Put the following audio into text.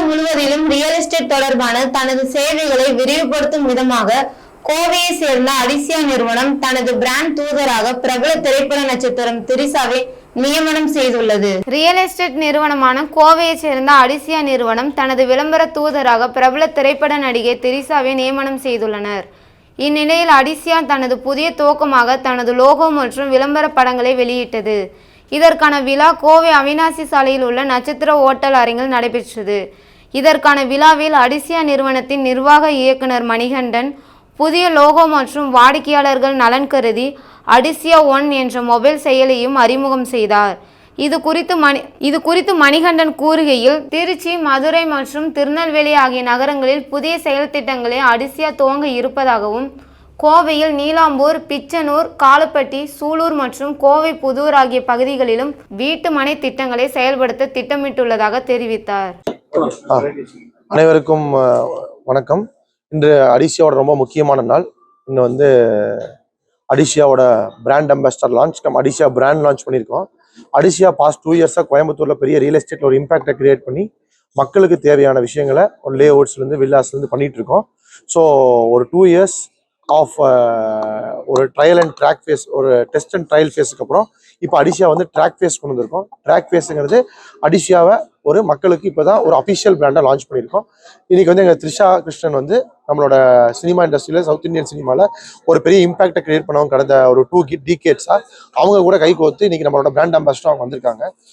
முழுவதிலும் real estate தொடர்பான தனது சேவைகளை விரிவுபடுத்தும் விதமாக கோவையை சேர்ந்த அடிசியா நிறுவனம் தனது பிராண்ட் தூதராக பிரபல திரைப்பட நட்சத்திரம் திரிசாவை நியமனம் செய்துள்ளது. ரியல் எஸ்டேட் நிறுவனமான கோவையை சேர்ந்த அடிசியா நிறுவனம் தனது விளம்பர தூதராக பிரபல திரைப்பட நடிகை திரிசாவை நியமனம் செய்துள்ளனர். இந்நிலையில் அடிசியா தனது புதிய துவக்கமாக தனது லோகோ மற்றும் விளம்பர படங்களை வெளியிட்டது. இதற்கான விழா கோவை அவினாசி சாலையில் உள்ள நட்சத்திர ஓட்டல் அரங்கில் நடைபெற்றது. இதற்கான விழாவில் அடிசியா நிறுவனத்தின் நிர்வாக இயக்குனர் மணிகண்டன் புதிய லோகோ மற்றும் வாடிக்கையாளர்கள் நலன் கருதி அடிசியா ஒன் என்ற மொபைல் செயலியையும் அறிமுகம் செய்தார். இது குறித்து மணிகண்டன் கூறுகையில், திருச்சி, மதுரை மற்றும் திருநெல்வேலி ஆகிய நகரங்களில் புதிய செயல் திட்டங்களை அடிசியா துவங்க இருப்பதாகவும், கோவையில் நீலாம்பூர், பிச்சனூர், காலப்பட்டி, சூலூர் மற்றும் கோவை புதூர் ஆகிய பகுதிகளிலும் வீட்டு மனை திட்டங்களை செயல்படுத்த திட்டமிட்டுள்ளதாக தெரிவித்தார். அனைவருக்கும் வணக்கம். இன்று அடிசியாவோட ரொம்ப முக்கியமான நாள். இன்னும் அடிசியாவோட பிராண்ட் அம்பாசிடர் லான்ச், அடிசியா பிராண்ட் லான்ச் பண்ணியிருக்கோம். அடிசியா பாஸ்ட் 2 இயர்ஸாக கோயம்புத்தூரில் பெரிய ரியல் எஸ்டேட்டில் ஒரு இம்பாக்டை கிரியேட் பண்ணி மக்களுக்கு தேவையான விஷயங்களை ஒரு லே அவுட்ஸ்லேருந்து வில்லாஸ்லேருந்து பண்ணிகிட்டு இருக்கோம். ஸோ ஒரு 2 இயர்ஸ் ஆஃப் ஒரு ட்ரையல் அண்ட் ட்ராக் ஃபேஸ், ஒரு டெஸ்ட் அண்ட் ட்ரையல் ஃபேஸுக்கு அப்புறம் இப்போ அடிசியா ட்ராக் ஃபேஸ் கொண்டு வந்திருக்கோம். ட்ராக் ஃபேஸுங்கிறது அடிசியாவை ஒரு மக்களுக்கு இப்போ தான் ஒரு அஃபிஷியல் பிராண்டை லான்ச் பண்ணியிருக்கோம். இன்றைக்கி எங்கள் த்ரிஷா கிருஷ்ணன் நம்மளோட சினிமா இண்டஸ்ட்ரியில், சவுத் இந்தியன் சினிமாவில் ஒரு பெரிய இம்பாக்டை கிரியேட் பண்ணவங்க கடந்த ஒரு 2 டிகேட்ஸாக அவங்க கூட கை கோர்த்து இன்றைக்கி நம்மளோட பிராண்ட் அம்பாசிடர் அவங்க வந்திருக்காங்க.